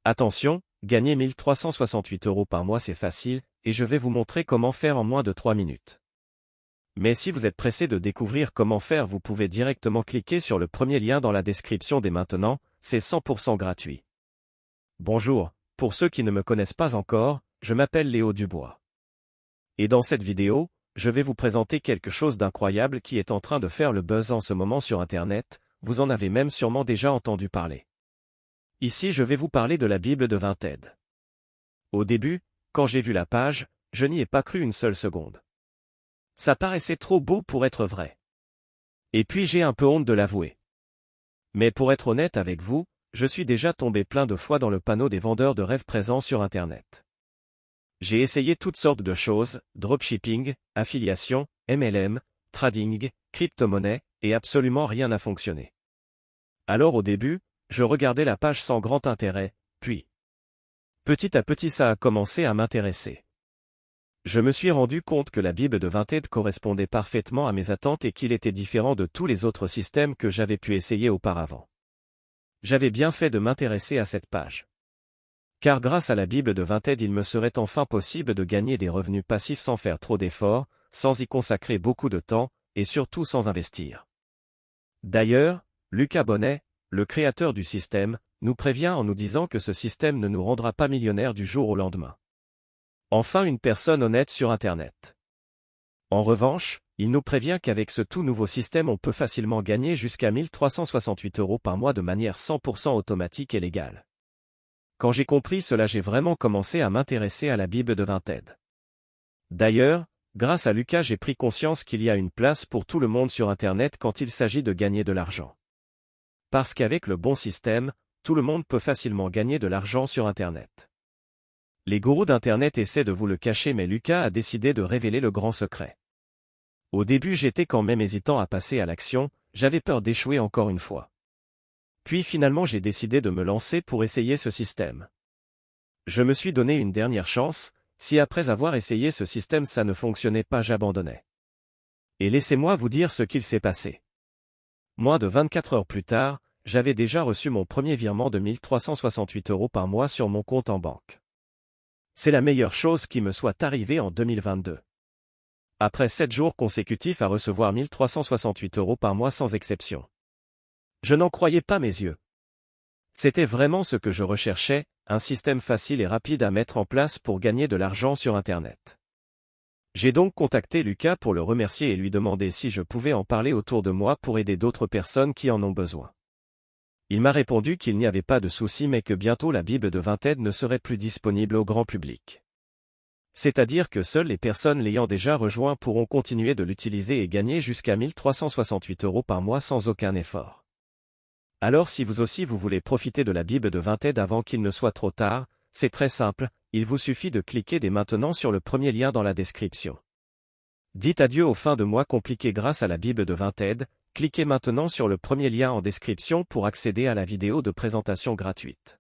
Attention, gagner 1368 € par mois c'est facile, et je vais vous montrer comment faire en moins de 3 minutes. Mais si vous êtes pressé de découvrir comment faire, vous pouvez directement cliquer sur le premier lien dans la description dès maintenant, c'est 100% gratuit. Bonjour, pour ceux qui ne me connaissent pas encore, je m'appelle Léo Dubois. Et dans cette vidéo, je vais vous présenter quelque chose d'incroyable qui est en train de faire le buzz en ce moment sur Internet, vous en avez même sûrement déjà entendu parler. Ici je vais vous parler de la Bible de Vinted. Au début, quand j'ai vu la page, je n'y ai pas cru une seule seconde. Ça paraissait trop beau pour être vrai. Et puis j'ai un peu honte de l'avouer. Mais pour être honnête avec vous, je suis déjà tombé plein de fois dans le panneau des vendeurs de rêves présents sur Internet. J'ai essayé toutes sortes de choses, dropshipping, affiliation, MLM, trading, crypto-monnaie, et absolument rien n'a fonctionné. Alors au début, je regardais la page sans grand intérêt, puis petit à petit ça a commencé à m'intéresser. Je me suis rendu compte que la Bible de Vinted correspondait parfaitement à mes attentes et qu'il était différent de tous les autres systèmes que j'avais pu essayer auparavant. J'avais bien fait de m'intéresser à cette page. Car grâce à la Bible de Vinted il me serait enfin possible de gagner des revenus passifs sans faire trop d'efforts, sans y consacrer beaucoup de temps, et surtout sans investir. D'ailleurs, Lucas Bonnet, le créateur du système, nous prévient en nous disant que ce système ne nous rendra pas millionnaires du jour au lendemain. Enfin une personne honnête sur Internet. En revanche, il nous prévient qu'avec ce tout nouveau système on peut facilement gagner jusqu'à 1368 € par mois de manière 100% automatique et légale. Quand j'ai compris cela j'ai vraiment commencé à m'intéresser à la Bible de Vinted. D'ailleurs, grâce à Lucas j'ai pris conscience qu'il y a une place pour tout le monde sur Internet quand il s'agit de gagner de l'argent. Parce qu'avec le bon système, tout le monde peut facilement gagner de l'argent sur Internet. Les gourous d'Internet essaient de vous le cacher mais Lucas a décidé de révéler le grand secret. Au début j'étais quand même hésitant à passer à l'action, j'avais peur d'échouer encore une fois. Puis finalement j'ai décidé de me lancer pour essayer ce système. Je me suis donné une dernière chance, si après avoir essayé ce système ça ne fonctionnait pas j'abandonnais. Et laissez-moi vous dire ce qu'il s'est passé. Moins de 24 heures plus tard, j'avais déjà reçu mon premier virement de 1368 € par mois sur mon compte en banque. C'est la meilleure chose qui me soit arrivée en 2022. Après 7 jours consécutifs à recevoir 1368 € par mois sans exception. Je n'en croyais pas mes yeux. C'était vraiment ce que je recherchais, un système facile et rapide à mettre en place pour gagner de l'argent sur Internet. J'ai donc contacté Lucas pour le remercier et lui demander si je pouvais en parler autour de moi pour aider d'autres personnes qui en ont besoin. Il m'a répondu qu'il n'y avait pas de souci mais que bientôt la Bible de Vinted ne serait plus disponible au grand public. C'est-à-dire que seules les personnes l'ayant déjà rejoint pourront continuer de l'utiliser et gagner jusqu'à 1368 € par mois sans aucun effort. Alors si vous aussi vous voulez profiter de la Bible de Vinted avant qu'il ne soit trop tard, c'est très simple, il vous suffit de cliquer dès maintenant sur le premier lien dans la description. Dites adieu aux fins de mois compliquées grâce à la Bible de Vinted, cliquez maintenant sur le premier lien en description pour accéder à la vidéo de présentation gratuite.